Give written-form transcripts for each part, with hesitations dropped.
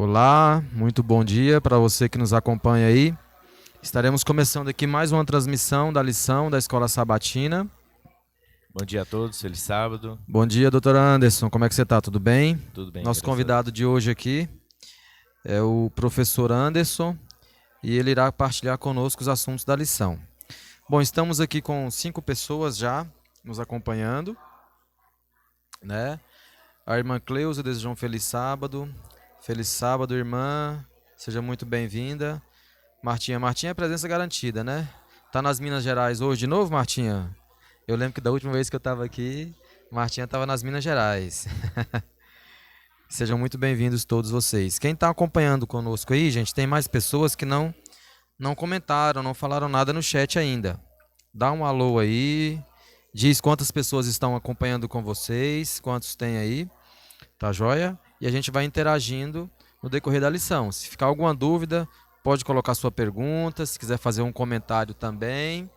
Olá, muito bom dia para você que nos acompanha aí. Estaremos começando aqui mais uma transmissão da lição da Escola Sabatina. Bom dia a todos, feliz sábado. Bom dia, doutor Anderson, como é que você está? Tudo bem? Tudo bem, Nosso graças a convidado Deus. de hoje aqui é o professor Anderson e ele irá partilhar conosco os assuntos da lição. Bom, estamos aqui com 5 pessoas já nos acompanhando, né? A irmã Cleusa desejou um feliz sábado. Feliz sábado, irmã. Seja muito bem-vinda. Martinha é presença garantida, né? Tá nas Minas Gerais hoje de novo, Martinha? Eu lembro que da última vez que eu estava aqui, Martinha estava nas Minas Gerais. Sejam muito bem-vindos todos vocês. Quem está acompanhando conosco aí, gente, tem mais pessoas que não comentaram, não falaram nada no chat ainda. Dá um alô aí, diz quantas pessoas estão acompanhando com vocês, quantos tem aí, tá joia? E a gente vai interagindo no decorrer da lição. Se ficar alguma dúvida, pode colocar sua pergunta. Se quiser fazer um comentário também,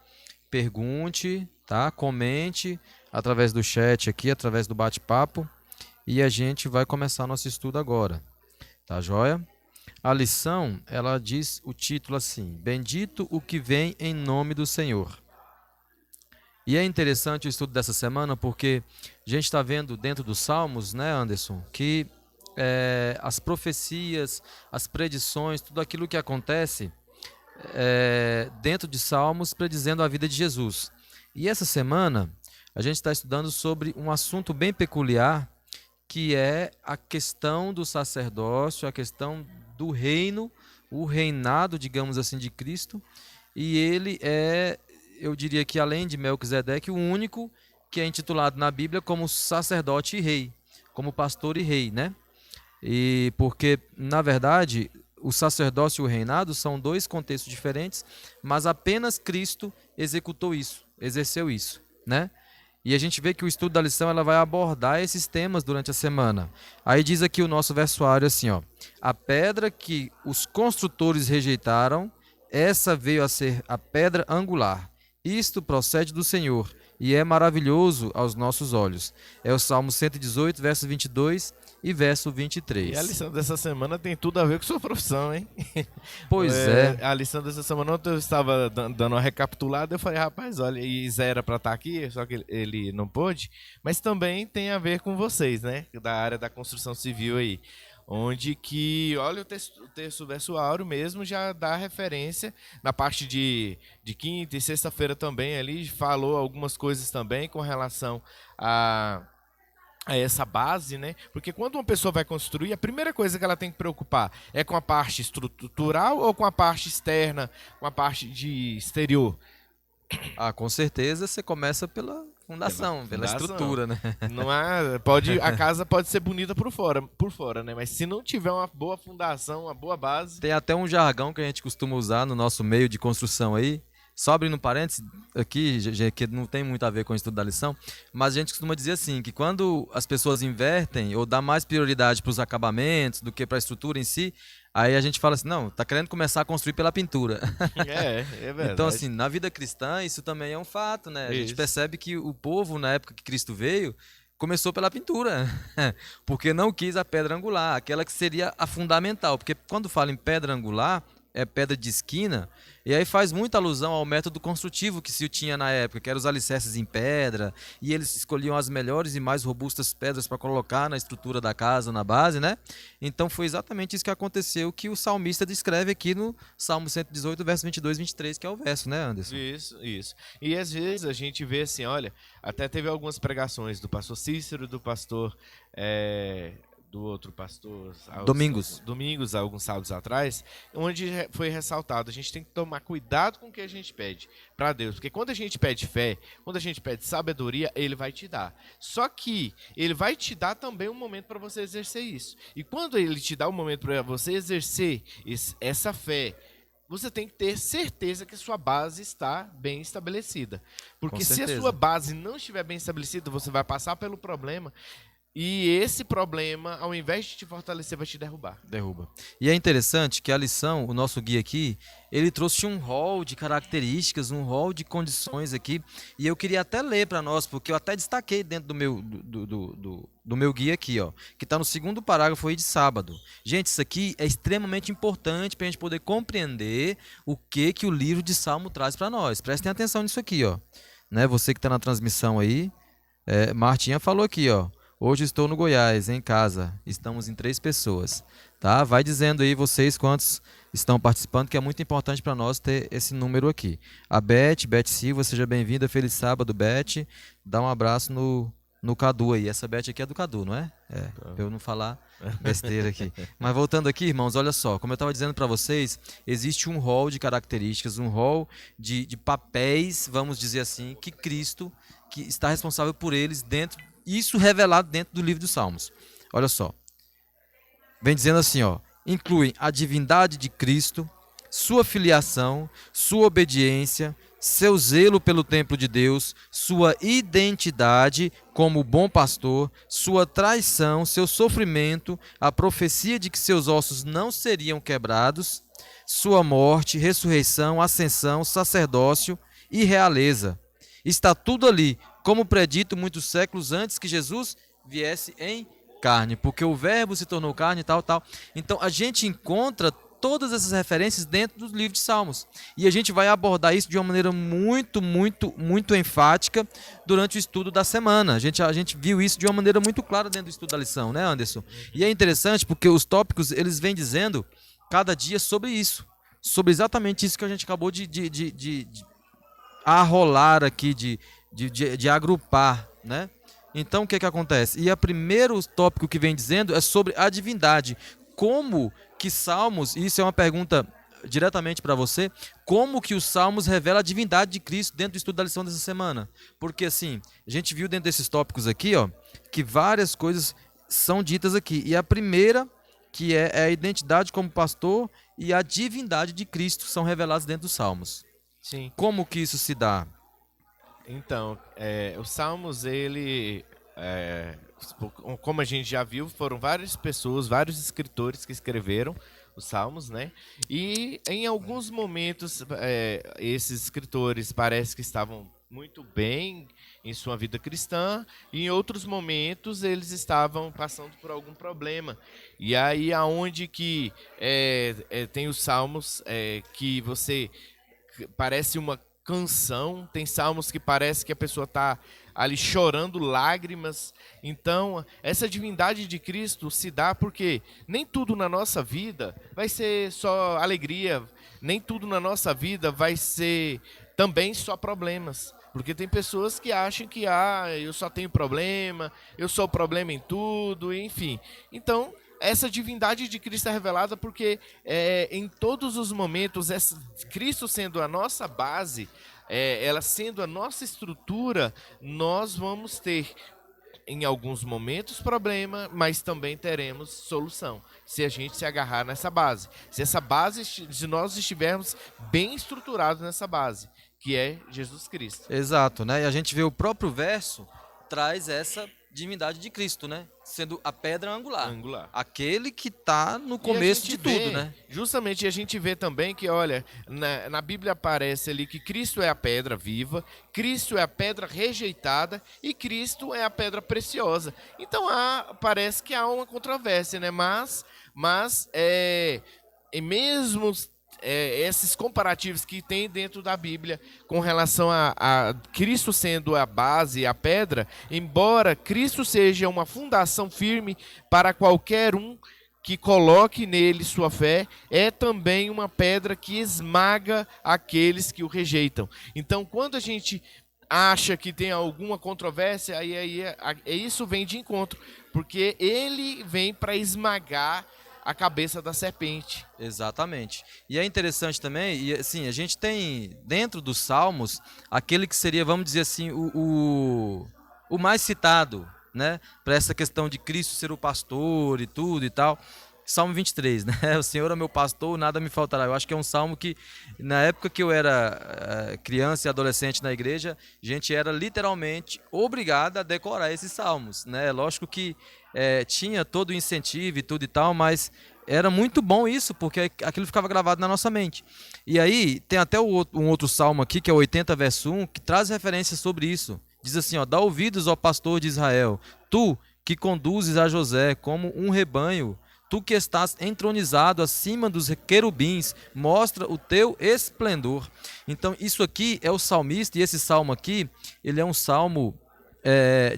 pergunte, tá? Comente através do chat aqui, através do bate-papo. E a gente vai começar nosso estudo agora, tá joia? A lição, ela diz o título assim: Bendito o que vem em nome do Senhor. E é interessante o estudo dessa semana porque a gente está vendo dentro dos Salmos, né, Anderson, que as profecias, as predições, tudo aquilo que acontece dentro de Salmos predizendo a vida de Jesus. E essa semana a gente está estudando sobre um assunto bem peculiar, que é a questão do sacerdócio, a questão do reino, o reinado, digamos assim, de Cristo. E ele é, eu diria que além de Melquisedeque, o único que é intitulado na Bíblia como sacerdote e rei, como pastor e rei, né? E porque, na verdade, o sacerdócio e o reinado são dois contextos diferentes, mas apenas Cristo executou isso, exerceu isso, né? E a gente vê que o estudo da lição ela vai abordar esses temas durante a semana. Aí diz aqui o nosso versuário assim, ó: a pedra que os construtores rejeitaram, essa veio a ser a pedra angular. Isto procede do Senhor e é maravilhoso aos nossos olhos. É o Salmo 118, verso 22 e verso E a 23. lição dessa semana tem tudo a ver com sua profissão, hein? Pois é. A lição dessa semana, ontem eu estava dando uma recapitulada, eu falei, rapaz, olha, e Zé era para estar aqui, só que ele não pôde, mas também tem a ver com vocês, né? Da área da construção civil aí. Onde que, olha, o texto versuário mesmo já dá referência na parte de quinta e sexta-feira também ali, falou algumas coisas também com relação a essa base, né? Porque quando uma pessoa vai construir, a primeira coisa que ela tem que preocupar é com a parte estrutural ou com a parte externa, com a parte de exterior? Ah, com certeza você começa pela Pela fundação, pela fundação. estrutura, né? Não há, a casa pode ser bonita por fora, né? Mas se não tiver uma boa fundação, uma boa base, Tem até um jargão que a gente costuma usar no nosso meio de construção aí. Só abrindo um parênteses aqui, que não tem muito a ver com o estudo da lição, mas a gente costuma dizer assim, que quando as pessoas invertem ou dá mais prioridade para os acabamentos do que para a estrutura em si, aí a gente fala assim, não, tá querendo começar a construir pela pintura. é Então, assim, verdade. na vida cristã, isso também é um fato, né? A gente Isso. percebe que o povo, na época que Cristo veio, começou pela pintura, porque não quis a pedra angular, aquela que seria a fundamental. Porque quando fala em pedra angular, é pedra de esquina, e aí faz muita alusão ao método construtivo que se tinha na época, que eram os alicerces em pedra, e eles escolhiam as melhores e mais robustas pedras para colocar na estrutura da casa, na base, né? Então foi exatamente isso que aconteceu, que o salmista descreve aqui no Salmo 118, verso 22 e 23, que é o verso, né, Anderson? Isso. E às vezes a gente vê assim, olha, até teve algumas pregações do pastor Cícero, do pastor, do outro pastor, Domingos. Domingos, alguns sábados atrás, onde foi ressaltado, a gente tem que tomar cuidado com o que a gente pede para Deus, porque quando a gente pede fé, quando a gente pede sabedoria, Ele vai te dar. Só que Ele vai te dar também um momento para você exercer isso. E quando Ele te dá um momento para você exercer essa fé, você tem que ter certeza que a sua base está bem estabelecida. Com Porque se a sua certeza. base não estiver bem estabelecida, você vai passar pelo problema e esse problema, ao invés de te fortalecer, vai te derrubar. Derruba. E é interessante que a lição, o nosso guia aqui, ele trouxe um rol de características, um rol de condições aqui, e eu queria até ler para nós, porque eu até destaquei dentro do meu do meu guia aqui, ó, que está no segundo parágrafo aí de sábado. Gente, isso aqui é extremamente importante para a gente poder compreender o que o livro de Salmo traz para nós. Prestem atenção nisso aqui, ó. Né? Você que está na transmissão aí, Martinha falou aqui, ó. Hoje estou no Goiás, em casa. Estamos em 3 pessoas. Tá? Vai dizendo aí vocês quantos estão participando, que é muito importante para nós ter esse número aqui. A Beth Silva, seja bem-vinda. Feliz sábado, Beth. Dá um abraço no Cadu aí. Essa Beth aqui é do Cadu, não é? Pra eu não falar besteira aqui. Mas voltando aqui, irmãos, olha só. Como eu estava dizendo para vocês, existe um rol de características, um rol de papéis, vamos dizer assim, que Cristo que está responsável por eles dentro, isso revelado dentro do livro dos Salmos. Olha só. Vem dizendo assim, ó, incluem a divindade de Cristo, sua filiação, sua obediência, seu zelo pelo templo de Deus, sua identidade como bom pastor, sua traição, seu sofrimento, a profecia de que seus ossos não seriam quebrados, sua morte, ressurreição, ascensão, sacerdócio e realeza. Está tudo ali, como predito muitos séculos antes que Jesus viesse em carne, porque o verbo se tornou carne e tal. Então a gente encontra todas essas referências dentro do livro de Salmos. E a gente vai abordar isso de uma maneira muito enfática durante o estudo da semana. A gente viu isso de uma maneira muito clara dentro do estudo da lição, né, Anderson? E é interessante porque os tópicos, eles vêm dizendo cada dia sobre isso. Sobre exatamente isso que a gente acabou de arrolar aqui, de agrupar, né? Então, o que acontece? E o primeiro tópico que vem dizendo é sobre a divindade. Como que Salmos, e isso é uma pergunta diretamente para você, como que os Salmos revelam a divindade de Cristo dentro do estudo da lição dessa semana? Porque, assim, a gente viu dentro desses tópicos aqui, ó, que várias coisas são ditas aqui. E a primeira, que é a identidade como pastor e a divindade de Cristo, são reveladas dentro dos Salmos. Sim. Como que isso se dá? Então, os Salmos, como a gente já viu, foram várias pessoas, vários escritores que escreveram os Salmos, né? E em alguns momentos, esses escritores parece que estavam muito bem em sua vida cristã, e em outros momentos eles estavam passando por algum problema. E aí, aonde que tem os Salmos que você parece uma canção, tem salmos que parece que a pessoa está ali chorando lágrimas. Então, essa divindade de Cristo se dá porque nem tudo na nossa vida vai ser só alegria, nem tudo na nossa vida vai ser também só problemas. Porque tem pessoas que acham que eu só tenho problema, eu sou o problema em tudo, enfim. Então, essa divindade de Cristo é revelada porque em todos os momentos, Cristo sendo a nossa base, ela sendo a nossa estrutura, nós vamos ter em alguns momentos problema, mas também teremos solução, se a gente se agarrar nessa base. Se nós estivermos bem estruturados nessa base, que é Jesus Cristo. Exato, né? E a gente vê o próprio verso traz essa divindade de Cristo, né? Sendo a pedra angular. Aquele que está no começo de tudo, né? Justamente, a gente vê também que, olha, na Bíblia aparece ali que Cristo é a pedra viva, Cristo é a pedra rejeitada e Cristo é a pedra preciosa. Então, parece que há uma controvérsia, né? Mas mesmo esses comparativos que tem dentro da Bíblia com relação a Cristo sendo a base, a pedra, embora Cristo seja uma fundação firme para qualquer um que coloque nele sua fé, é também uma pedra que esmaga aqueles que o rejeitam. Então, quando a gente acha que tem alguma controvérsia, isso vem de encontro, porque ele vem para esmagar a cabeça da serpente. Exatamente. E é interessante também, e assim, a gente tem dentro dos Salmos aquele que seria, vamos dizer assim, o mais citado, né? Para essa questão de Cristo ser o pastor e tudo e tal. Salmo 23, né? O Senhor é meu pastor, nada me faltará. Eu acho que é um salmo que, na época que eu era criança e adolescente na igreja, a gente era literalmente obrigado a decorar esses salmos, né? Lógico que tinha todo o incentivo e tudo e tal, mas era muito bom isso, porque aquilo ficava gravado na nossa mente. E aí, tem até um outro salmo aqui, que é o 80, verso 1, que traz referências sobre isso. Diz assim, ó: dá ouvidos ao pastor de Israel, tu que conduzes a José como um rebanho, tu que estás entronizado acima dos querubins, mostra o teu esplendor. Então, isso aqui é o salmista, e esse salmo aqui, ele é um salmo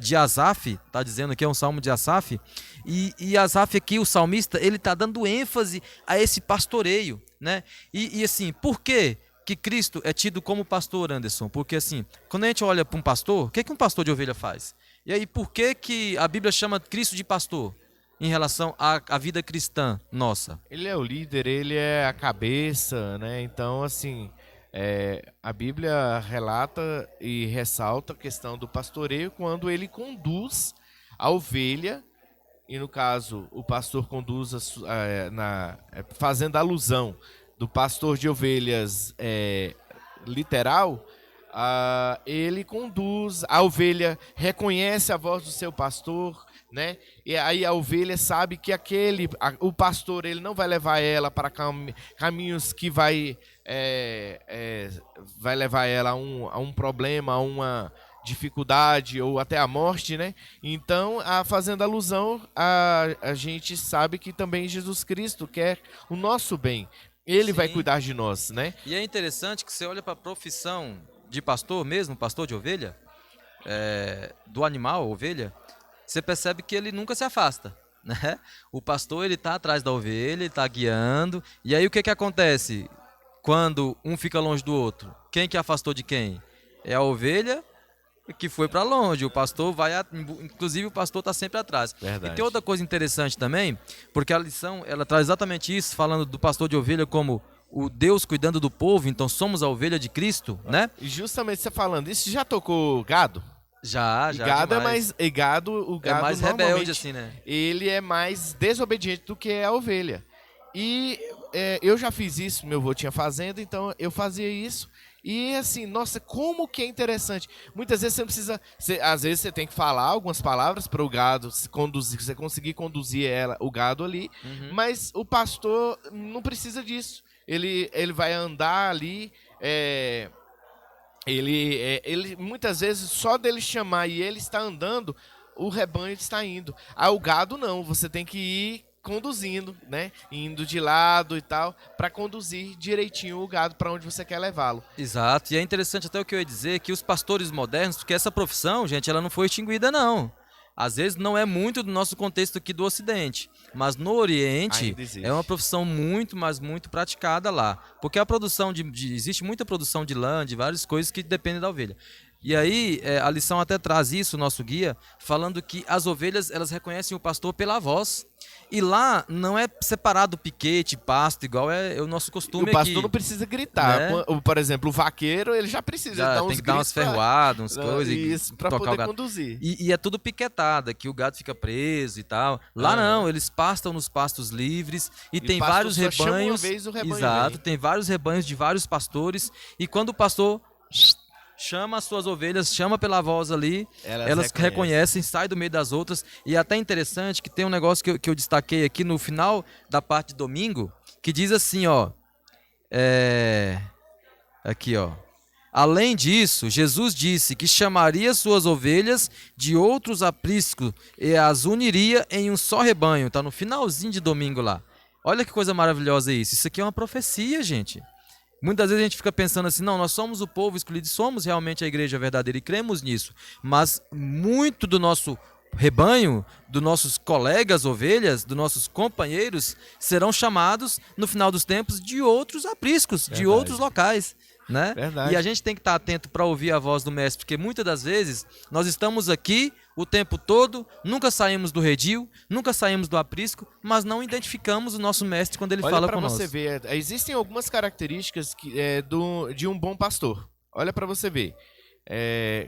de Asaf, está dizendo aqui, é um salmo de Asaf, e Asaf aqui, o salmista, ele está dando ênfase a esse pastoreio, né? E assim, por quê que Cristo é tido como pastor, Anderson? Porque assim, quando a gente olha para um pastor, o que um pastor de ovelha faz? E aí, por que a Bíblia chama Cristo de pastor em relação à vida cristã nossa? Ele é o líder, ele é a cabeça, né? Então, assim, a Bíblia relata e ressalta a questão do pastoreio quando ele conduz a ovelha, e no caso, o pastor conduz, fazendo alusão do pastor de ovelhas literal, ele conduz, a ovelha reconhece a voz do seu pastor, né? E aí a ovelha sabe que o pastor, ele não vai levar ela para caminhos que vai levar ela a um problema, a uma dificuldade ou até a morte, né? Então, fazendo alusão, a gente sabe que também Jesus Cristo quer o nosso bem. Ele vai Sim. cuidar de nós, né? E é interessante que você olha para a profissão de pastor mesmo, pastor de ovelha, do animal, ovelha, você percebe que ele nunca se afasta, né? O pastor, ele está atrás da ovelha, ele está guiando, e aí o que acontece quando um fica longe do outro? Quem que afastou de quem? É a ovelha que foi para longe, o pastor inclusive o pastor está sempre atrás. Verdade. E tem outra coisa interessante também, porque a lição, ela traz exatamente isso, falando do pastor de ovelha como o Deus cuidando do povo, então somos a ovelha de Cristo, né? E justamente você falando isso, já tocou gado? Já Gado demais. o gado É mais rebelde assim, né? Ele é mais desobediente do que a ovelha. E eu já fiz isso, meu avô tinha fazenda, então eu fazia isso. E assim, nossa, como que é interessante. Muitas vezes você não precisa, às vezes você tem que falar algumas palavras para o gado conduzir, você conseguir conduzir o gado ali, mas o pastor não precisa disso. Ele vai andar ali, ele muitas vezes só dele chamar e ele está andando, o rebanho está indo. O gado não, você tem que ir conduzindo, né? Indo de lado e tal, para conduzir direitinho o gado para onde você quer levá-lo. Exato, e é interessante até o que eu ia dizer, que os pastores modernos, porque essa profissão, gente, ela não foi extinguida não. Às vezes não é muito do nosso contexto aqui do Ocidente, mas no Oriente é uma profissão muito, mas muito praticada lá. Porque a produção existe muita produção de lã, de várias coisas que dependem da ovelha. E aí a lição até traz isso, o nosso guia, falando que as ovelhas, elas reconhecem o pastor pela voz. E lá não é separado piquete, pasto, igual é o nosso costume aqui. O pastor não precisa gritar. Né? Por exemplo, o vaqueiro, ele já precisa dar uns tem que dar umas ferroadas, umas coisas. Isso, para poder conduzir. E é tudo piquetada, que o gado fica preso e tal. Lá não, eles pastam nos pastos livres e tem vários rebanhos. Uma vez o rebanho exato, vem. tem vários rebanhos de vários pastores. E quando o pastor chama as suas ovelhas, chama pela voz ali, elas reconhecem, saem do meio das outras. E é até interessante que tem um negócio que eu destaquei aqui no final da parte de domingo, que diz assim, ó. Aqui, ó. Além disso, Jesus disse que chamaria suas ovelhas de outros apriscos e as uniria em um só rebanho. Tá no finalzinho de domingo lá. Olha que coisa maravilhosa isso. Isso aqui é uma profecia, gente. Muitas vezes a gente fica pensando assim, não, nós somos o povo escolhido, somos realmente a igreja verdadeira e cremos nisso. Mas muito do nosso rebanho, dos nossos colegas ovelhas, dos nossos companheiros, serão chamados no final dos tempos de outros apriscos, de outros locais. Né? Verdade. E a gente tem que estar atento para ouvir a voz do mestre, porque muitas das vezes nós estamos aqui o tempo todo, nunca saímos do redil, nunca saímos do aprisco, mas não identificamos o nosso mestre quando ele fala conosco. Olha para você ver, existem algumas características de um bom pastor. Olha para você ver.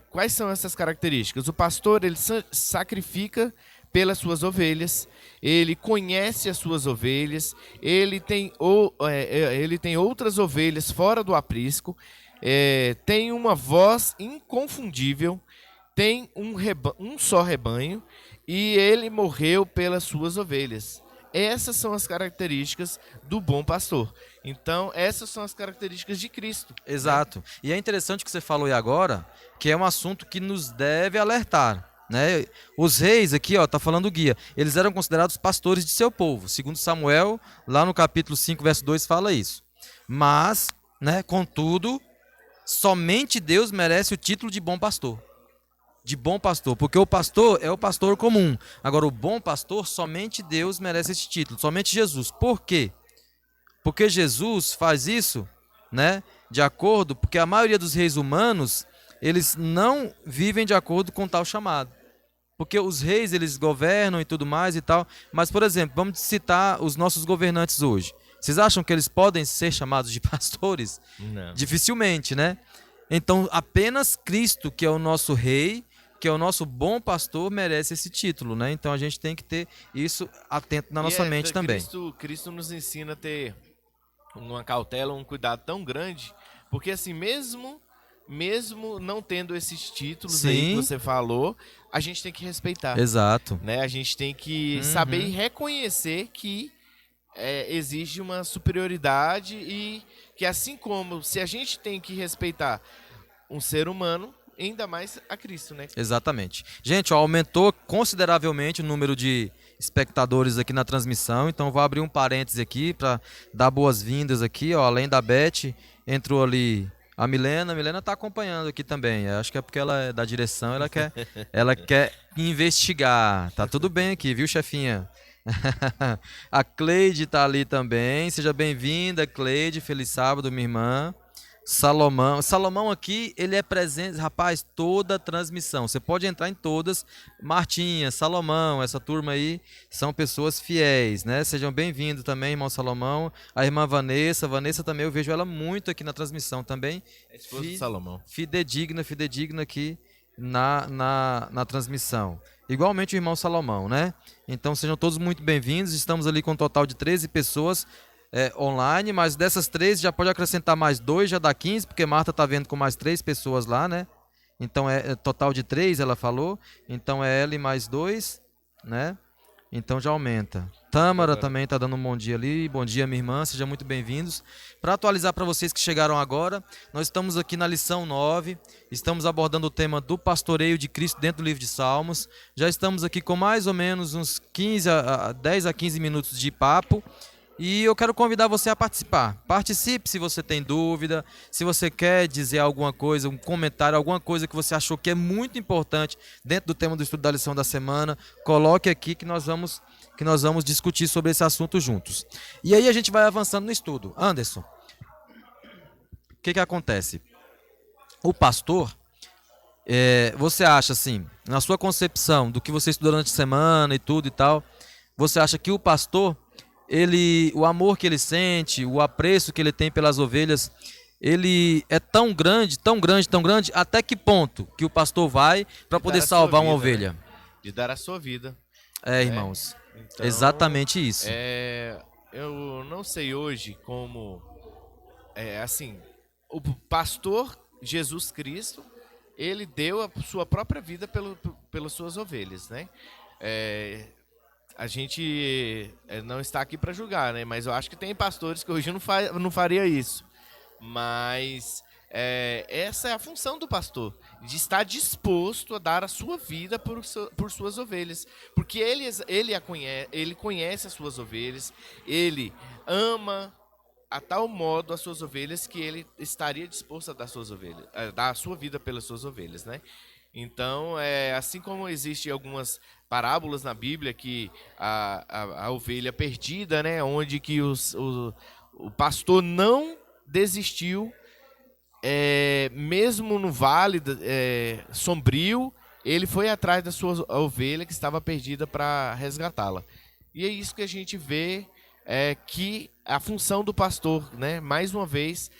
Quais são essas características? O pastor, ele sacrifica pelas suas ovelhas, ele conhece as suas ovelhas, ele tem outras ovelhas fora do aprisco, tem uma voz inconfundível, tem um só rebanho e ele morreu pelas suas ovelhas. Essas são as características do bom pastor. Então, essas são as características de Cristo. Exato. Né? E é interessante o que você falou aí agora, que é um assunto que nos deve alertar. né? Os reis aqui, ó, tá falando o guia, eles eram considerados pastores de seu povo. Segundo Samuel, lá no capítulo 5, verso 2 fala isso. Mas, né, contudo, somente Deus merece o título de bom pastor. De bom pastor, porque o pastor é o pastor comum. Agora, o bom pastor, somente Deus merece esse título, somente Jesus. Por quê? Porque Jesus faz isso, né, de acordo, porque a maioria dos reis humanos, eles não vivem de acordo com tal chamado. Porque os reis, eles governam e tudo mais e tal. Mas, por exemplo, vamos citar os nossos governantes hoje. Vocês acham que eles podem ser chamados de pastores? Não. Dificilmente, né? Então, apenas Cristo, que é o nosso rei, que é o nosso bom pastor, merece esse título, né? Então, a gente tem que ter isso atento na nossa mente também. Cristo nos ensina a ter uma cautela, um cuidado tão grande, porque assim, mesmo não tendo esses títulos aí que Sim, você falou, a gente tem que respeitar, exato. né? A gente tem que saber e reconhecer que existe uma superioridade e que assim como se a gente tem que respeitar um ser humano, ainda mais a Cristo, né? Exatamente. Gente, ó, aumentou consideravelmente o número de espectadores aqui na transmissão, então vou abrir um parêntese aqui para dar boas-vindas aqui, ó, além da Beth, entrou ali a Milena está acompanhando aqui também. Eu acho que é porque ela é da direção, ela quer investigar. Tá tudo bem aqui, viu, chefinha? A Cleide tá ali também. Seja bem-vinda, Cleide. Feliz sábado, minha irmã. Salomão aqui, ele é presente, rapaz, toda a transmissão. Você pode entrar em todas. Martinha, Salomão, essa turma aí são pessoas fiéis, né? Sejam bem-vindos também, irmão Salomão. A irmã Vanessa também, eu vejo ela muito aqui na transmissão também. É esposa de Salomão. Fidedigna aqui na transmissão. Igualmente o irmão Salomão, né? Então sejam todos muito bem-vindos. Estamos ali com um total de 13 pessoas online, mas dessas 13 já pode acrescentar mais 2, já dá 15, porque Marta está vendo com mais 3 pessoas lá, né? Então é total de 3, ela falou. Então é ela e mais 2, né? Então já aumenta. Tâmara também está dando um bom dia ali. Bom dia, minha irmã. Sejam muito bem-vindos. Para atualizar para vocês que chegaram agora, nós estamos aqui na lição 9. Estamos abordando o tema do pastoreio de Cristo dentro do livro de Salmos. Já estamos aqui com mais ou menos uns 10 a 15 minutos de papo. E eu quero convidar você a participar. Participe se você tem dúvida, se você quer dizer alguma coisa, um comentário, alguma coisa que você achou que é muito importante dentro do tema do estudo da lição da semana, coloque aqui que nós vamos discutir sobre esse assunto juntos. E aí a gente vai avançando no estudo. Anderson, o que acontece? O pastor, você acha assim, na sua concepção do que você estudou durante a semana e tudo e tal, você acha que o pastor, o amor que ele sente, o apreço que ele tem pelas ovelhas, ele é tão grande, até que ponto que o pastor vai para poder salvar uma ovelha? Né? De dar a sua vida. Irmãos, então, exatamente isso. Eu não sei hoje como, assim, o pastor Jesus Cristo, ele deu a sua própria vida pelas suas ovelhas, né? A gente não está aqui para julgar, né? Mas eu acho que tem pastores que hoje não faria isso. Mas essa é a função do pastor, de estar disposto a dar a sua vida por suas ovelhas. Porque ele conhece as suas ovelhas, ele ama a tal modo as suas ovelhas que ele estaria disposto a dar a sua vida pelas suas ovelhas, né? Então, assim como existem algumas parábolas na Bíblia que a ovelha perdida, né, onde que o pastor não desistiu, mesmo no vale sombrio, ele foi atrás da sua ovelha que estava perdida para resgatá-la. E é isso que a gente vê, que a função do pastor, né, mais uma vez,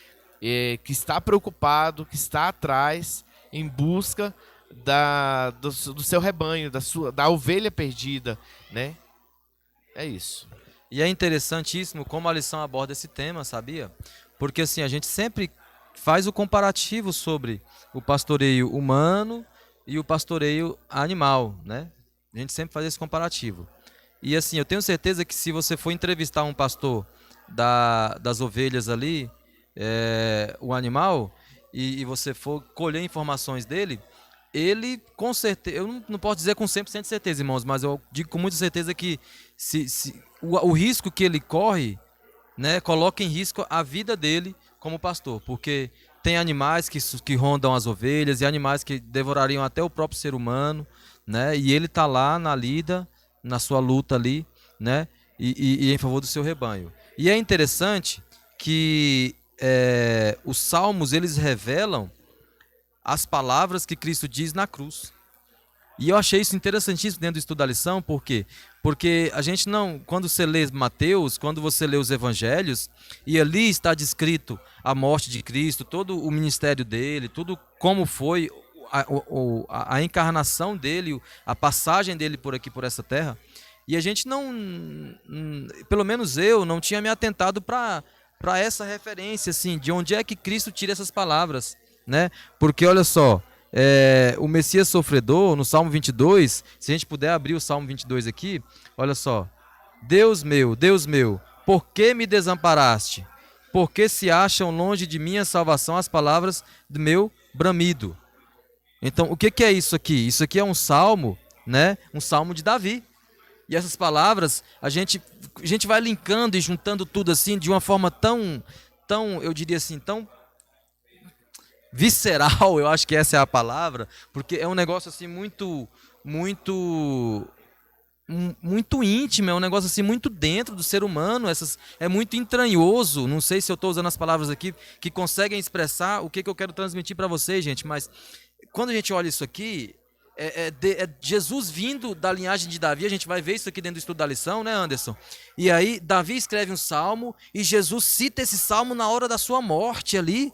que está preocupado, que está atrás, em busca do seu rebanho, da ovelha perdida, né? É isso. E é interessantíssimo como a lição aborda esse tema, sabia? Porque assim, a gente sempre faz o comparativo sobre o pastoreio humano e o pastoreio animal, né? A gente sempre faz esse comparativo. E assim, eu tenho certeza que se você for entrevistar um pastor das ovelhas ali, o animal, e você for colher informações dele, ele com certeza, eu não posso dizer com 100% de certeza, irmãos, mas eu digo com muita certeza que o risco que ele corre, né, coloca em risco a vida dele como pastor, porque tem animais que rondam as ovelhas e animais que devorariam até o próprio ser humano, né, e ele está lá na lida, na sua luta ali, né, e em favor do seu rebanho. E é interessante que os salmos eles revelam as palavras que Cristo diz na cruz. E eu achei isso interessantíssimo dentro do estudo da lição, por quê? Porque a gente não, quando você lê Mateus, quando você lê os evangelhos, e ali está descrito a morte de Cristo, todo o ministério dele, tudo como foi a encarnação dele, a passagem dele por aqui, por essa terra, e a gente não, pelo menos eu, não tinha me atentado para essa referência, assim, de onde é que Cristo tira essas palavras, né? Porque olha só, o Messias sofredor, no Salmo 22, se a gente puder abrir o Salmo 22 aqui, olha só. Deus meu, por que me desamparaste? Por que se acham longe de mim a salvação as palavras do meu bramido? Então, o que que é isso aqui? Isso aqui é um salmo, né? Um salmo de Davi. E essas palavras, a gente vai linkando e juntando tudo assim de uma forma tão, eu diria assim, tão visceral, eu acho que essa é a palavra, porque é um negócio assim muito muito íntimo, é um negócio assim muito dentro do ser humano, é muito entranhoso, não sei se eu estou usando as palavras aqui que conseguem expressar o que eu quero transmitir para vocês, gente, mas quando a gente olha isso aqui, é Jesus vindo da linhagem de Davi, a gente vai ver isso aqui dentro do estudo da lição, né, Anderson? E aí, Davi escreve um salmo e Jesus cita esse salmo na hora da sua morte ali.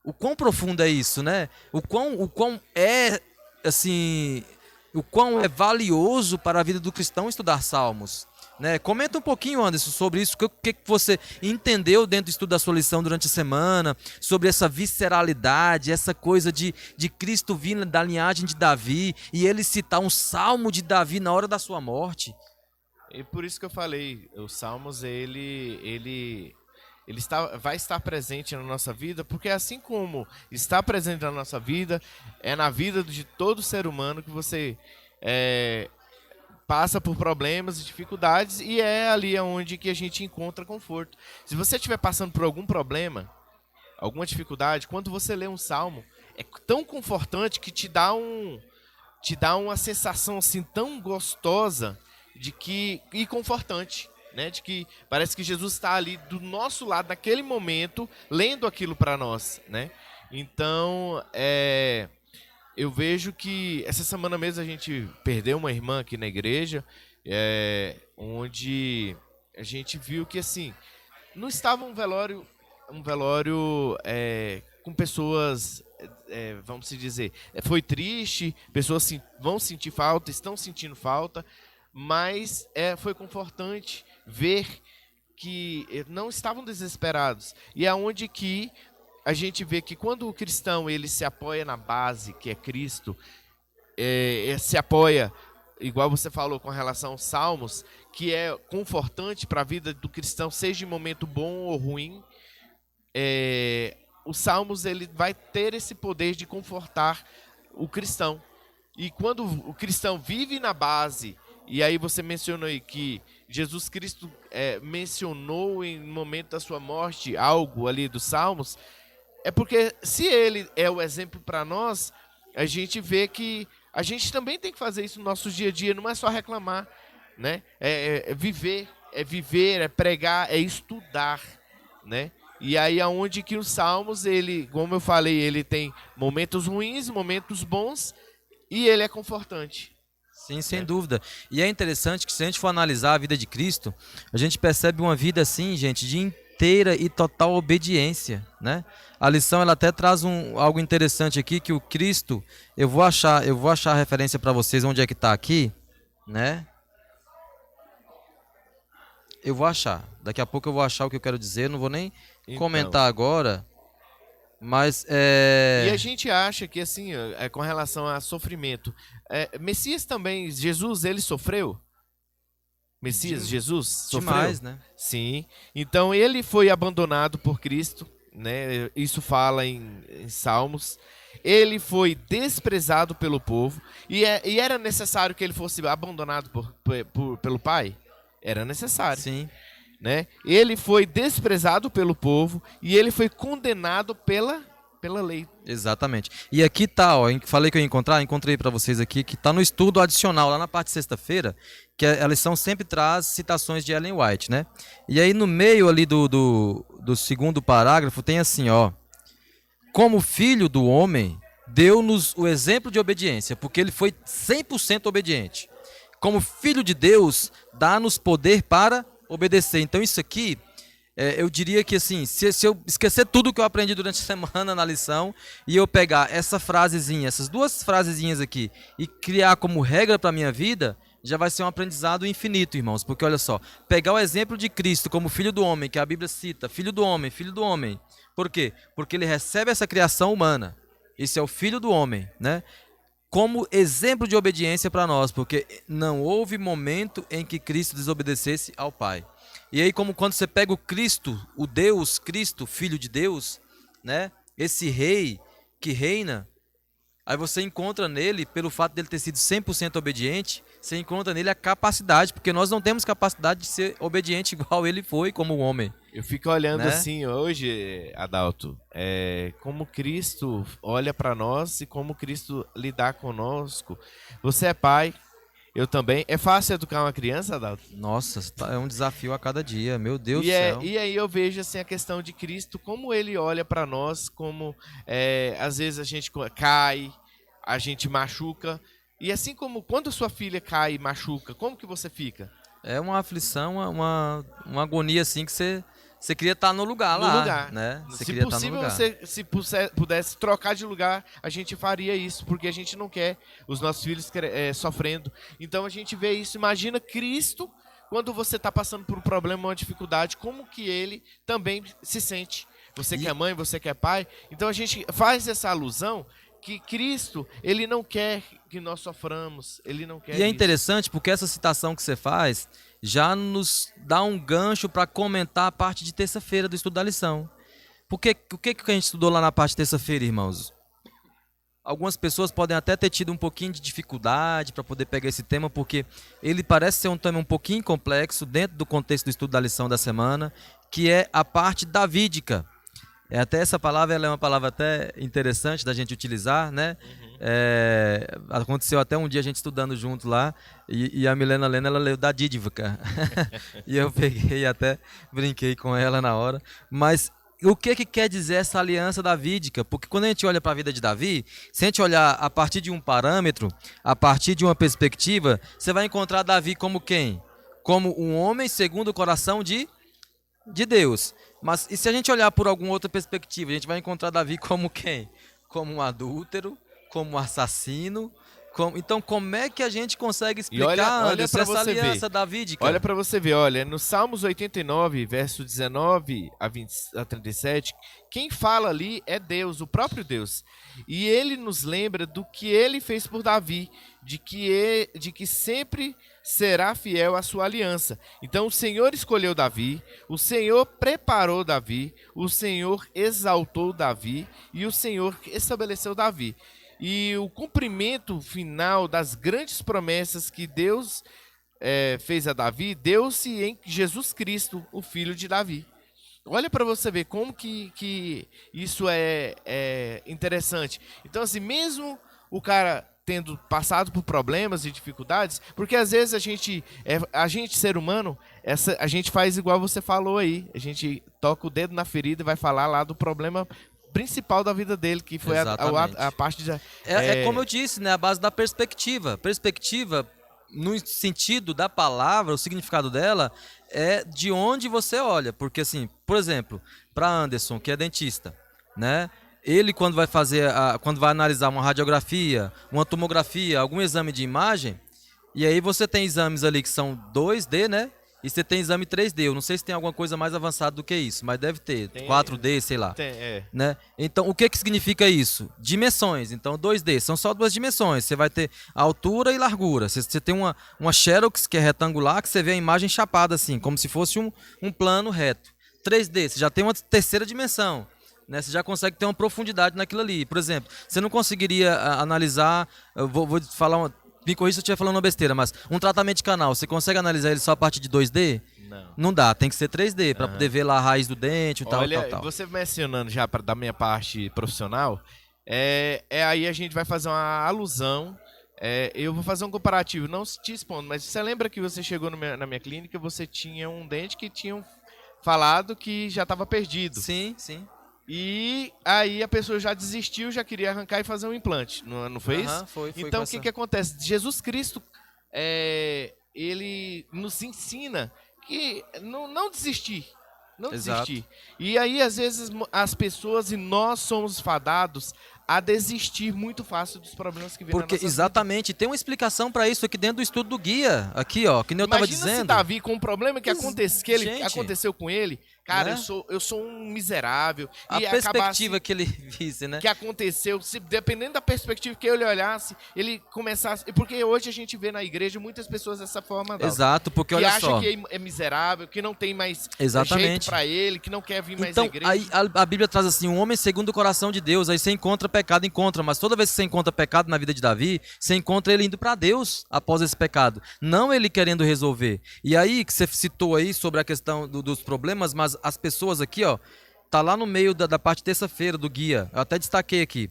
O quão profundo é isso, né? O quão é, assim, o quão é valioso para a vida do cristão estudar salmos. Né? Comenta um pouquinho, Anderson, sobre isso. O que você entendeu dentro do estudo da sua lição durante a semana, sobre essa visceralidade, essa coisa de Cristo vir da linhagem de Davi e ele citar um salmo de Davi na hora da sua morte. E por isso que eu falei, os Salmos, vai estar presente na nossa vida, porque assim como está presente na nossa vida, é na vida de todo ser humano que você passa por problemas e dificuldades, e é ali onde que a gente encontra conforto. Se você estiver passando por algum problema, alguma dificuldade, quando você lê um salmo, é tão confortante que te dá uma sensação assim tão gostosa e confortante, né? De que parece que Jesus está ali do nosso lado naquele momento, lendo aquilo para nós, né? Então, eu vejo que essa semana mesmo a gente perdeu uma irmã aqui na igreja, onde a gente viu que assim não estava um velório com pessoas, vamos se dizer, foi triste, pessoas vão sentir falta, estão sentindo falta, mas foi confortante ver que não estavam desesperados. E é onde que a gente vê que quando o cristão ele se apoia na base, que é Cristo, se apoia, igual você falou com relação aos salmos, que é confortante para a vida do cristão, seja em momento bom ou ruim, os salmos ele vai ter esse poder de confortar o cristão. E quando o cristão vive na base, e aí você mencionou aí que Jesus Cristo mencionou em momento da sua morte algo ali dos salmos, é porque se ele é o exemplo para nós, a gente vê que a gente também tem que fazer isso no nosso dia a dia, não é só reclamar, né? É viver, é pregar, é estudar, né? E aí aonde que os salmos, ele, como eu falei, ele tem momentos ruins, momentos bons, e ele é confortante. Sim, sem dúvida. E é interessante que se a gente for analisar a vida de Cristo, a gente percebe uma vida assim, gente, de inteira e total obediência, né? A lição ela até traz algo interessante aqui que o Cristo, eu vou achar a referência para vocês onde é que está aqui, né? Eu vou achar. Daqui a pouco eu vou achar o que eu quero dizer, não vou nem comentar agora. Mas E a gente acha que assim, com relação a sofrimento, Messias também, Jesus, ele sofreu? Messias, Jesus, sofreu? Demais, né? Sim. Então ele foi abandonado por Cristo, né? Isso fala em Salmos. ele foi desprezado pelo povo, e era necessário que ele fosse abandonado pelo pai? Era necessário. Sim. Né? Ele foi desprezado pelo povo e ele foi condenado pela lei. Exatamente. E aqui tá, ó, falei que eu ia encontrar, encontrei para vocês aqui, que tá no estudo adicional, lá na parte de sexta-feira, que a lição sempre traz citações de Ellen White, né? E aí no meio ali do segundo parágrafo tem assim, ó: como filho do homem, deu-nos o exemplo de obediência, porque ele foi 100% obediente. Como filho de Deus, dá-nos poder para obedecer. Então isso aqui, eu diria que assim, se eu esquecer tudo que eu aprendi durante a semana na lição e eu pegar essa frasezinha, essas duas frasezinhas aqui e criar como regra para a minha vida, já vai ser um aprendizado infinito, irmãos. Porque olha só, pegar o exemplo de Cristo como filho do homem, que a Bíblia cita, filho do homem, filho do homem. Por quê? Porque ele recebe essa criação humana. Esse é o filho do homem, né? Como exemplo de obediência para nós, porque não houve momento em que Cristo desobedecesse ao Pai. E aí, como quando você pega o Cristo, o Deus, Cristo, Filho de Deus, né? Esse rei que reina, aí você encontra nele, pelo fato dele ter sido 100% obediente, você encontra nele a capacidade, porque nós não temos capacidade de ser obediente igual ele foi como homem. Eu fico olhando né? assim hoje, Adalto, como Cristo olha para nós e como Cristo lidar conosco. Você é pai, eu também. É fácil educar uma criança, Adalto? Nossa, é um desafio a cada dia, meu Deus do E, céu. e aí eu vejo assim a questão de Cristo, como ele olha para nós, como às vezes a gente cai, a gente machuca. E assim como quando sua filha cai e machuca, como que você fica? É uma aflição, uma agonia assim que você queria estar no lugar No lá, lugar. né? Você Se queria estar no possível, lugar. se pudesse trocar de lugar, a gente faria isso, porque a gente não quer os nossos filhos sofrendo. Então a gente vê isso. Imagina Cristo, quando você está passando por um problema, uma dificuldade, como que ele também se sente. Você que é mãe, você que é pai. Então a gente faz essa alusão que Cristo, ele não quer que nós soframos, ele não quer. E é isso. interessante porque essa citação que você faz já nos dá um gancho para comentar a parte de terça-feira do estudo da lição. Porque o que a gente estudou lá na parte de terça-feira, irmãos? Algumas pessoas podem até ter tido um pouquinho de dificuldade para poder pegar esse tema, porque ele parece ser um tema um pouquinho complexo dentro do contexto do estudo da lição da semana, que é a parte davídica. Até essa palavra ela é uma palavra até interessante da gente utilizar, né? Aconteceu até um dia a gente estudando junto lá e a Milena Lena ela leu da Dídica e eu peguei e até brinquei com ela na hora. Mas o que quer dizer essa aliança davídica? Porque quando a gente olha para a vida de Davi, se a gente olhar a partir de um parâmetro, a partir de uma perspectiva, você vai encontrar Davi como quem? Como um homem segundo o coração de Deus. Mas e se a gente olhar por alguma outra perspectiva, a gente vai encontrar Davi como quem? Como um adúltero, como um assassino. Então, como é que a gente consegue explicar olha essa aliança ver. davídica? Olha para você ver, olha, no Salmos 89, verso 19 a 37, quem fala ali é Deus, o próprio Deus. E ele nos lembra do que ele fez por Davi, de que sempre será fiel à sua aliança. Então o Senhor escolheu Davi, o Senhor preparou Davi, o Senhor exaltou Davi e o Senhor estabeleceu Davi. E o cumprimento final das grandes promessas que Deus fez a Davi, deu-se em Jesus Cristo, o filho de Davi. Olha para você ver como que isso é interessante. Então, assim, mesmo o cara tendo passado por problemas e dificuldades, porque às vezes a gente ser humano, a gente faz igual você falou aí, a gente toca o dedo na ferida e vai falar lá do problema principal da vida dele, que foi a parte de... É como eu disse, né? A base da perspectiva. Perspectiva, no sentido da palavra, o significado dela, é de onde você olha. Porque, assim, por exemplo, para Anderson, que é dentista, né? Ele, quando vai analisar uma radiografia, uma tomografia, algum exame de imagem, e aí você tem exames ali que são 2D, né? E você tem exame 3D. Eu não sei se tem alguma coisa mais avançada do que isso, mas deve ter. 4D, sei lá. Né? Então, o que significa isso? Dimensões. Então, 2D são só duas dimensões. Você vai ter altura e largura. Você tem uma xerox que é retangular, que você vê a imagem chapada assim, como se fosse um plano reto. 3D, você já tem uma terceira dimensão. né? Você já consegue ter uma profundidade naquilo ali. Por exemplo, você não conseguiria analisar, eu vou te falar, me corrija se eu estiver falando uma besteira, mas um tratamento de canal, você consegue analisar ele só a partir de 2D? Não. Não dá, tem que ser 3D para Aham. poder ver lá a raiz do dente e tal, Olha, tal, tal. você mencionando já da minha parte profissional, aí a gente vai fazer uma alusão. Eu vou fazer um comparativo, não te expondo, mas você lembra que você chegou na minha clínica, você tinha um dente que tinham falado que já estava perdido. Sim, sim. E aí a pessoa já desistiu, já queria arrancar e fazer um implante, não foi isso? Aham, foi Então com o que essa- que acontece? Jesus Cristo, ele nos ensina que não desistir, não Exato. desistir. E aí às vezes as pessoas e nós somos fadados a desistir muito fácil dos problemas que vêm na Porque nossa vida. exatamente, tem uma explicação para isso aqui dentro do estudo do guia, aqui ó, que nem eu estava Imagina se dizendo. Davi com um problema que Gente. aconteceu com ele, cara, Né? eu sou um miserável A e acabasse perspectiva que ele visse, né? que aconteceu, se dependendo da perspectiva que ele olhasse, ele começasse. Porque hoje a gente vê na igreja muitas pessoas dessa forma, Dalton, Exato, porque que olha acha só. que é miserável, que não tem mais Exatamente. jeito pra ele, que não quer vir mais à Então, igreja. aí a Bíblia traz assim, um homem segundo o coração de Deus, aí você encontra pecado, encontra, mas toda vez que você encontra pecado na vida de Davi, você encontra ele indo para Deus após esse pecado, não ele querendo resolver. E aí, que você citou aí sobre a questão dos problemas, mas as pessoas aqui, ó, tá lá no meio da parte terça-feira do guia, eu até destaquei aqui,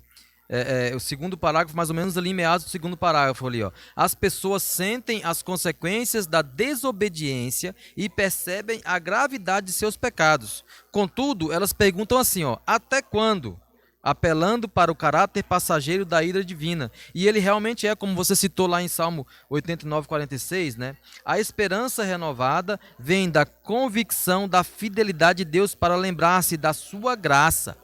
o segundo parágrafo, mais ou menos ali em meados do segundo parágrafo ali, ó. As pessoas sentem as consequências da desobediência e percebem a gravidade de seus pecados. Contudo, elas perguntam assim, ó, até quando? Apelando para o caráter passageiro da ira divina. E ele realmente é, como você citou lá em Salmo 89:46, né? A esperança renovada vem da convicção da fidelidade de Deus para lembrar-se da sua graça.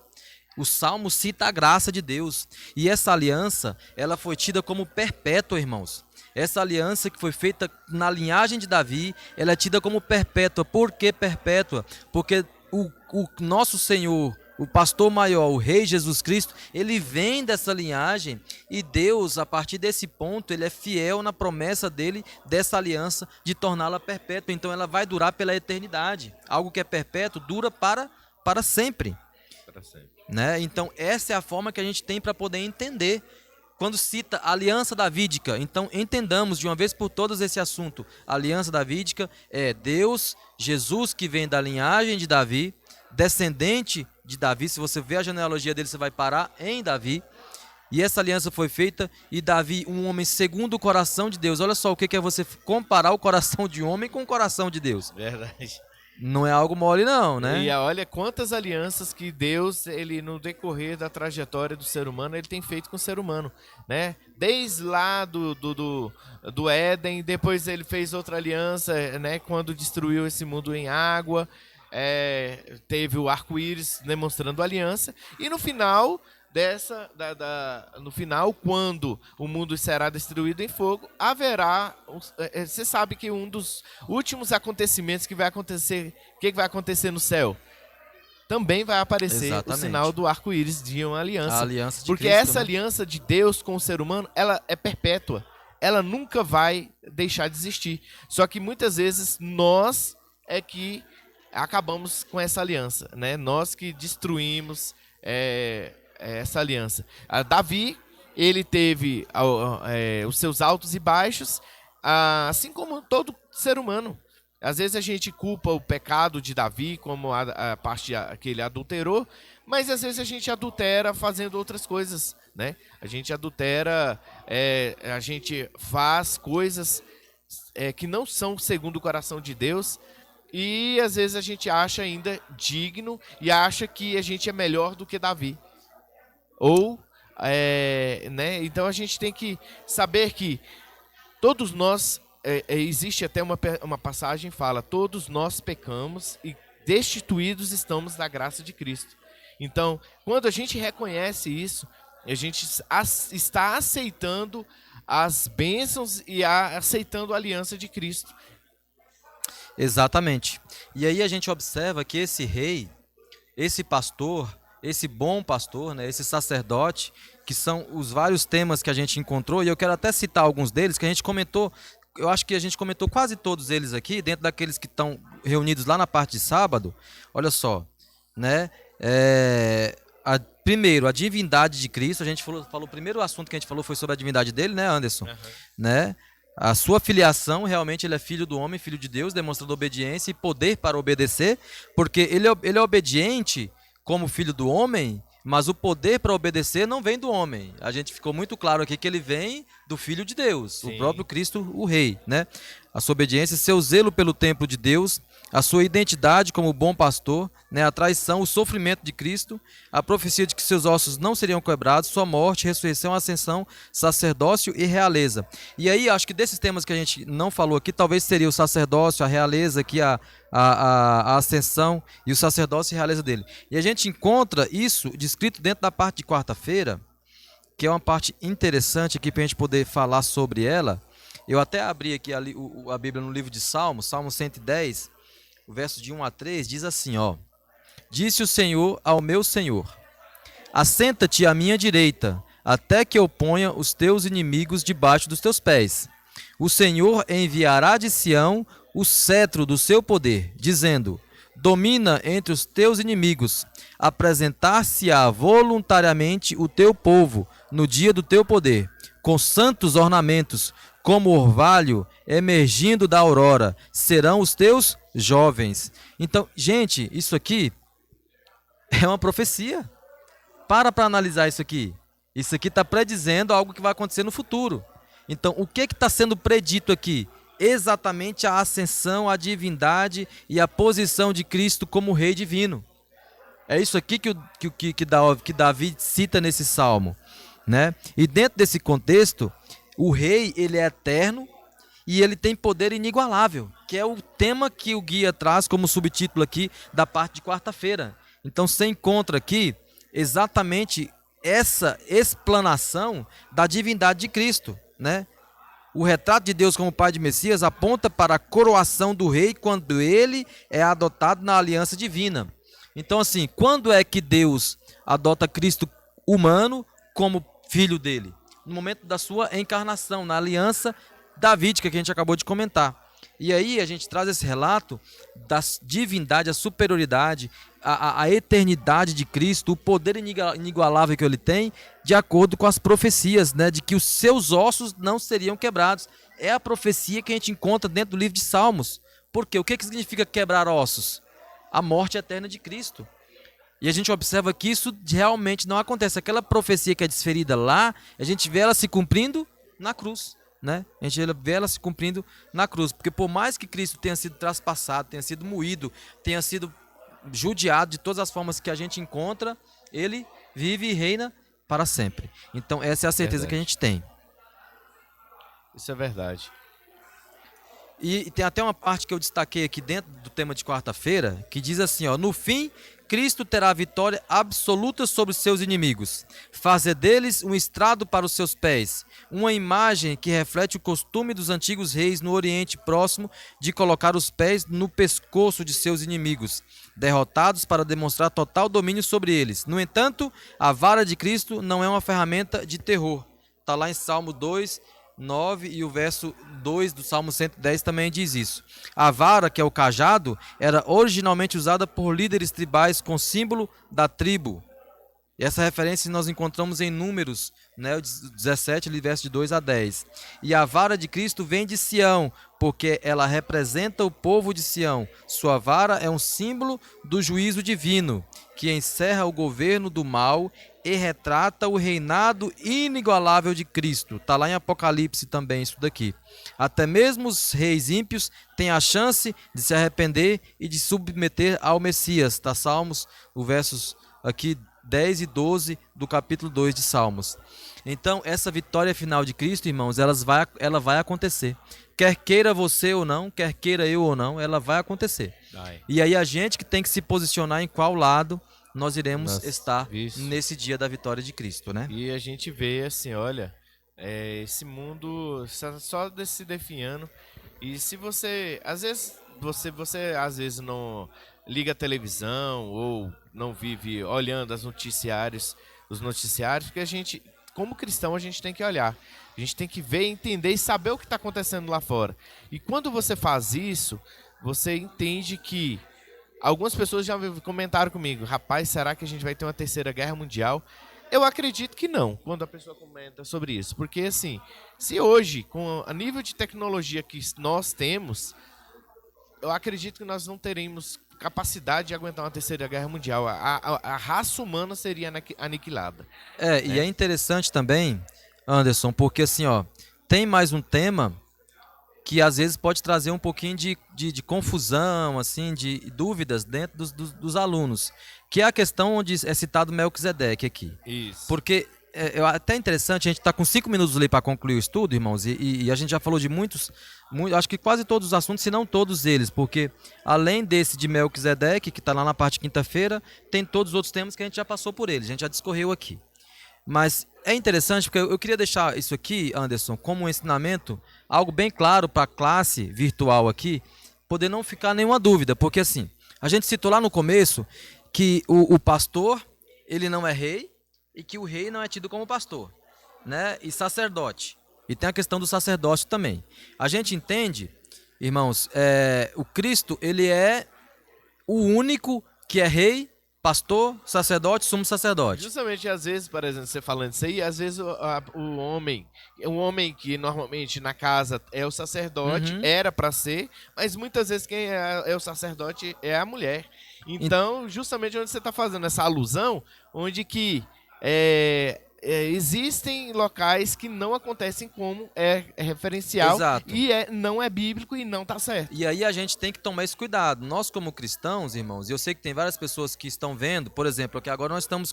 O Salmo cita a graça de Deus. E essa aliança, ela foi tida como perpétua, irmãos. Essa aliança que foi feita na linhagem de Davi, ela é tida como perpétua. Por que perpétua? Porque o nosso Senhor, o pastor maior, o Rei Jesus Cristo, ele vem dessa linhagem e Deus, a partir desse ponto, ele é fiel na promessa dele, dessa aliança, de torná-la perpétua. Então ela vai durar pela eternidade. Algo que é perpétuo dura para sempre. Para sempre. Né? Então essa é a forma que a gente tem para poder entender quando cita a aliança davídica. Então entendamos de uma vez por todas esse assunto. A aliança davídica é Deus, Jesus que vem da linhagem de Davi, descendente de Davi. Se você ver a genealogia dele, você vai parar em Davi. E essa aliança foi feita e Davi, um homem segundo o coração de Deus. Olha só o que é você comparar o coração de homem com o coração de Deus. Verdade. Não é algo mole não, né? E olha quantas alianças que Deus, ele no decorrer da trajetória do ser humano, ele tem feito com o ser humano, né? Desde lá do Éden, depois ele fez outra aliança, né? Quando destruiu esse mundo em água, teve o arco-íris demonstrando aliança, e no final no final, quando o mundo será destruído em fogo, haverá. Você sabe que um dos últimos acontecimentos que vai acontecer, o que vai acontecer no céu? Também vai aparecer Exatamente. o sinal do arco-íris de uma aliança. A aliança de Porque Cristo, essa né? aliança de Deus com o ser humano, ela é perpétua. Ela nunca vai deixar de existir. Só que muitas vezes nós é que acabamos com essa aliança, né? Nós que destruímos essa aliança. Davi, ele teve os seus altos e baixos, assim como todo ser humano. Às vezes a gente culpa o pecado de Davi como a parte que ele adulterou, mas às vezes a gente adultera fazendo outras coisas, né? A gente adultera, a gente faz coisas que não são segundo o coração de Deus, e às vezes a gente acha ainda digno e acha que a gente é melhor do que Davi. Ou, né? Então a gente tem que saber que todos nós, existe até uma passagem que fala, todos nós pecamos e destituídos estamos da graça de Cristo. Então, quando a gente reconhece isso, a gente está aceitando as bênçãos e aceitando a aliança de Cristo. Exatamente. E aí a gente observa que esse rei, esse pastor, esse bom pastor, né, esse sacerdote, que são os vários temas que a gente encontrou, e eu quero até citar alguns deles que a gente comentou, eu acho que a gente comentou quase todos eles aqui, dentro daqueles que estão reunidos lá na parte de sábado. Olha só, né? Primeiro, a divindade de Cristo. A gente falou, o primeiro assunto que a gente falou foi sobre a divindade dele, né, Anderson? Né? A sua filiação, realmente ele é filho do homem, filho de Deus, demonstrando obediência e poder para obedecer, porque ele é obediente como filho do homem, mas o poder para obedecer não vem do homem. A gente ficou muito claro aqui que ele vem do Filho de Deus, Sim. o próprio Cristo, o Rei, né? A sua obediência, seu zelo pelo templo de Deus, a sua identidade como bom pastor, né? A traição, o sofrimento de Cristo, a profecia de que seus ossos não seriam quebrados, sua morte, ressurreição, ascensão, sacerdócio e realeza. E aí, acho que desses temas que a gente não falou aqui, talvez seria o sacerdócio, a realeza, aqui a ascensão e o sacerdócio e a realeza dele. E a gente encontra isso descrito dentro da parte de quarta-feira, que é uma parte interessante aqui para a gente poder falar sobre ela. Eu até abri aqui a Bíblia no livro de Salmos, Salmo 110, o verso de 1 a 3, diz assim, ó: Disse o Senhor ao meu Senhor: Assenta-te à minha direita, até que eu ponha os teus inimigos debaixo dos teus pés. O Senhor enviará de Sião o cetro do seu poder, dizendo: Domina entre os teus inimigos, apresentar-se-á voluntariamente o teu povo no dia do teu poder, com santos ornamentos, como orvalho emergindo da aurora, serão os teus jovens. Então, gente, isso aqui é uma profecia. Para analisar isso aqui. Isso aqui está predizendo algo que vai acontecer no futuro. Então, o que está sendo predito aqui? Exatamente a ascensão, a divindade e a posição de Cristo como Rei divino. É isso aqui que Davi cita nesse salmo, né? E dentro desse contexto, o Rei, ele é eterno e ele tem poder inigualável, que é o tema que o guia traz como subtítulo aqui da parte de quarta-feira. Então, você encontra aqui exatamente essa explanação da divindade de Cristo, né? O retrato de Deus como Pai de Messias aponta para a coroação do rei quando ele é adotado na aliança divina. Então, assim, quando é que Deus adota Cristo humano como filho dele? No momento da sua encarnação, na aliança davídica que a gente acabou de comentar. E aí a gente traz esse relato da divindade, a superioridade, a eternidade de Cristo, o poder inigualável que ele tem, de acordo com as profecias, né, de que os seus ossos não seriam quebrados. É a profecia que a gente encontra dentro do livro de Salmos. Por quê? O que significa quebrar ossos? A morte eterna de Cristo. E a gente observa que isso realmente não acontece. Aquela profecia que é desferida lá, a gente vê ela se cumprindo na cruz. Né? A gente vê ela se cumprindo na cruz. Porque por mais que Cristo tenha sido traspassado, tenha sido moído, tenha sido judiado de todas as formas que a gente encontra, ele vive e reina para sempre. Então essa é a certeza que a gente tem. Isso é verdade. E tem até uma parte que eu destaquei aqui dentro do tema de quarta-feira, que diz assim, ó: no fim, Cristo terá vitória absoluta sobre seus inimigos, fazer deles um estrado para os seus pés, uma imagem que reflete o costume dos antigos reis no Oriente Próximo de colocar os pés no pescoço de seus inimigos, derrotados, para demonstrar total domínio sobre eles. No entanto, a vara de Cristo não é uma ferramenta de terror. Está lá em Salmo 2, 9, e o verso 2 do Salmo 110 também diz isso. A vara, que é o cajado, era originalmente usada por líderes tribais com símbolo da tribo. E essa referência nós encontramos em Números, né, 17, verso de 2 a 10. E a vara de Cristo vem de Sião, porque ela representa o povo de Sião. Sua vara é um símbolo do juízo divino, que encerra o governo do mal e retrata o reinado inigualável de Cristo. Está lá em Apocalipse também isso daqui. Até mesmo os reis ímpios têm a chance de se arrepender e de submeter ao Messias. Está Salmos, o versos aqui 10 e 12 do capítulo 2 de Salmos. Então, essa vitória final de Cristo, irmãos, ela vai acontecer. Quer queira você ou não, quer queira eu ou não, ela vai acontecer. E aí a gente que tem que se posicionar em qual lado nós iremos estar nesse dia da vitória de Cristo, né? E a gente vê assim, olha, esse mundo só se definhando. E se você, às vezes, você às vezes não liga a televisão ou não vive olhando os noticiários, porque a gente, como cristão, a gente tem que olhar. A gente tem que ver, entender e saber o que está acontecendo lá fora. E quando você faz isso, você entende que algumas pessoas já comentaram comigo, rapaz, será que a gente vai ter uma terceira guerra mundial? Eu acredito que não, quando a pessoa comenta sobre isso. Porque, assim, se hoje, com a nível de tecnologia que nós temos, eu acredito que nós não teremos capacidade de aguentar uma terceira guerra mundial. A raça humana seria aniquilada. E é interessante também, Anderson, porque assim, ó, tem mais um tema que às vezes pode trazer um pouquinho de confusão, assim, de dúvidas dentro dos alunos, que é a questão onde é citado Melquisedeque aqui. Isso. Porque é até interessante, a gente está com 5 minutos ali para concluir o estudo, irmãos, e a gente já falou de muitos, acho que quase todos os assuntos, se não todos eles, porque além desse de Melquisedeque, que está lá na parte de quinta-feira, tem todos os outros temas que a gente já passou por eles, a gente já discorreu aqui. Mas é interessante porque eu queria deixar isso aqui, Anderson, como um ensinamento, algo bem claro para a classe virtual aqui, poder não ficar nenhuma dúvida, porque assim, a gente citou lá no começo que o pastor, ele não é rei e que o rei não é tido como pastor, né? E sacerdote. E tem a questão do sacerdócio também. A gente entende, irmãos, o Cristo, ele é o único que é rei, pastor, sacerdote, sumo sacerdote. Justamente, às vezes, por exemplo, você falando isso aí, às vezes o homem que normalmente na casa é o sacerdote, era para ser, mas muitas vezes quem é o sacerdote é a mulher. Então, justamente onde você está fazendo essa alusão, onde que existem locais que não acontecem como é referencial. Exato. E não é bíblico e não está certo. E aí a gente tem que tomar esse cuidado. Nós como cristãos, irmãos, e eu sei que tem várias pessoas que estão vendo, por exemplo, aqui agora nós estávamos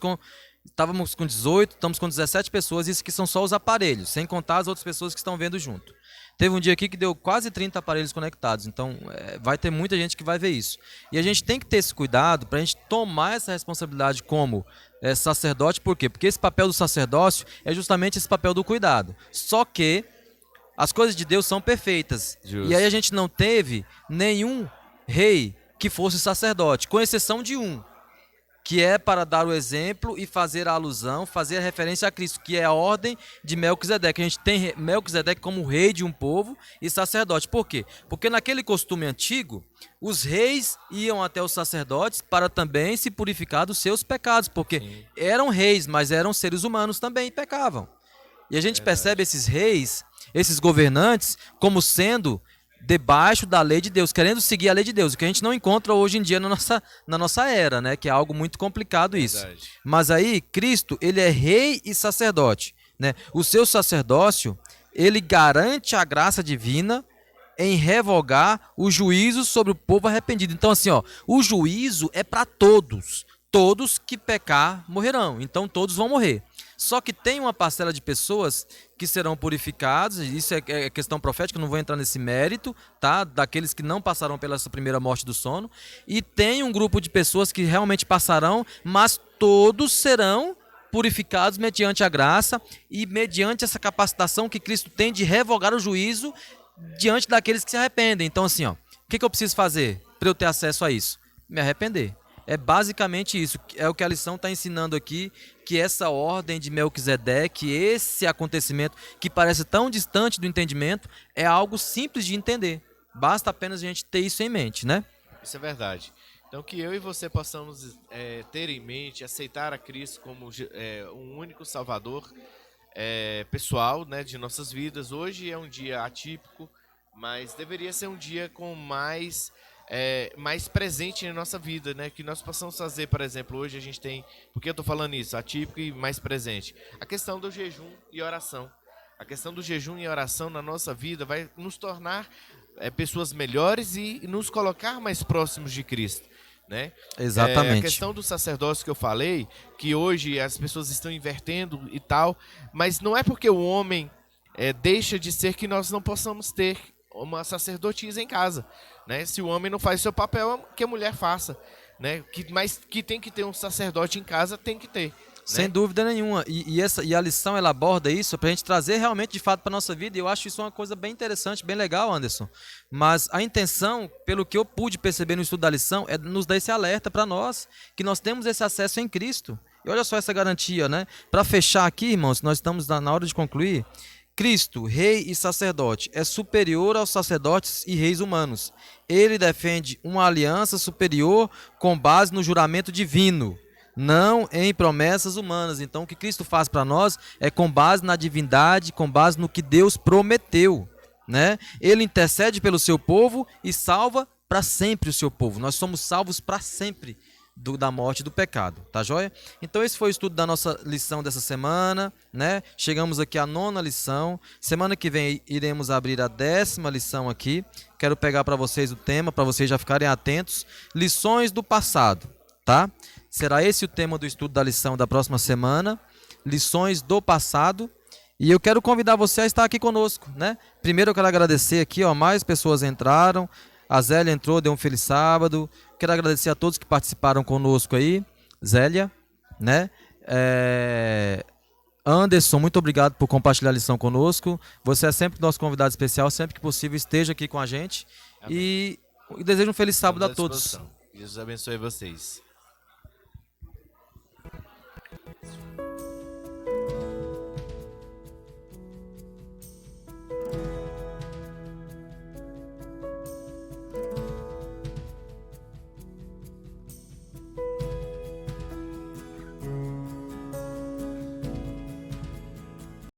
com 18, estamos com 17 pessoas, isso que são só os aparelhos, sem contar as outras pessoas que estão vendo junto. Teve um dia aqui que deu quase 30 aparelhos conectados, então vai ter muita gente que vai ver isso. E a gente tem que ter esse cuidado para a gente tomar essa responsabilidade como sacerdote, por quê? Porque esse papel do sacerdócio é justamente esse papel do cuidado. Só que as coisas de Deus são perfeitas. Justo. E aí a gente não teve nenhum rei que fosse sacerdote, com exceção de um, que é para dar o exemplo e fazer a alusão, fazer a referência a Cristo, que é a ordem de Melquisedeque. A gente tem Melquisedeque como rei de um povo e sacerdote. Por quê? Porque naquele costume antigo, os reis iam até os sacerdotes para também se purificar dos seus pecados, porque eram reis, mas eram seres humanos também e pecavam. E a gente percebe esses reis, esses governantes, como sendo debaixo da lei de Deus, querendo seguir a lei de Deus, o que a gente não encontra hoje em dia na nossa era, né? Que é algo muito complicado isso. Verdade. Mas aí, Cristo, ele é rei e sacerdote, né? O seu sacerdócio, ele garante a graça divina em revogar o juízo sobre o povo arrependido. Então, assim, ó, o juízo é para todos. Todos que pecar morrerão. Então, todos vão morrer. Só que tem uma parcela de pessoas que serão purificados, isso é questão profética, não vou entrar nesse mérito, tá? Daqueles que não passarão pela essa primeira morte do sono. E tem um grupo de pessoas que realmente passarão, mas todos serão purificados mediante a graça e mediante essa capacitação que Cristo tem de revogar o juízo diante daqueles que se arrependem. Então, assim, ó, o que eu preciso fazer para eu ter acesso a isso? Me arrepender. É basicamente isso, é o que a lição está ensinando aqui, que essa ordem de Melquisedeque, esse acontecimento que parece tão distante do entendimento, é algo simples de entender. Basta apenas a gente ter isso em mente, né? Isso é verdade. Então, que eu e você possamos ter em mente, aceitar a Cristo como um único Salvador pessoal, né, de nossas vidas. Hoje é um dia atípico, mas deveria ser um dia com mais presente na nossa vida, né? Que nós possamos fazer, por exemplo, hoje a gente tem, por que eu estou falando isso, atípico e mais presente? A questão do jejum e oração. A questão do jejum e oração na nossa vida vai nos tornar pessoas melhores e nos colocar mais próximos de Cristo, né? Exatamente. A questão do sacerdócio que eu falei, que hoje as pessoas estão invertendo e tal, mas não é porque o homem deixa de ser que nós não possamos ter uma sacerdotisa em casa, né? Se o homem não faz seu papel, que a mulher faça, né? Mas que tem que ter um sacerdote em casa, tem que ter. Sem né? dúvida nenhuma. E a lição ela aborda isso para a gente trazer realmente de fato para a nossa vida. E eu acho isso uma coisa bem interessante, bem legal, Anderson. Mas a intenção, pelo que eu pude perceber no estudo da lição, é nos dar esse alerta para nós, que nós temos esse acesso em Cristo. E olha só essa garantia, né? Para fechar aqui, irmãos, nós estamos na hora de concluir. Cristo, rei e sacerdote, é superior aos sacerdotes e reis humanos. Ele defende uma aliança superior com base no juramento divino, não em promessas humanas. Então, o que Cristo faz para nós é com base na divindade, com base no que Deus prometeu, né? Ele intercede pelo seu povo e salva para sempre o seu povo. Nós somos salvos para sempre da morte e do pecado, tá joia? Então esse foi o estudo da nossa lição dessa semana, né? Chegamos aqui à 9ª lição. Semana que vem iremos abrir a 10ª lição aqui. Quero pegar para vocês o tema, para vocês já ficarem atentos. Lições do passado, tá? Será esse o tema do estudo da lição da próxima semana. Lições do passado. E eu quero convidar você a estar aqui conosco, né? Primeiro eu quero agradecer aqui, ó, mais pessoas entraram. A Zélia entrou, deu um feliz sábado. Quero agradecer a todos que participaram conosco aí. Zélia, né? Anderson, muito obrigado por compartilhar a lição conosco. Você é sempre nosso convidado especial. Sempre que possível, esteja aqui com a gente. E desejo um feliz sábado a todos. Deus abençoe vocês.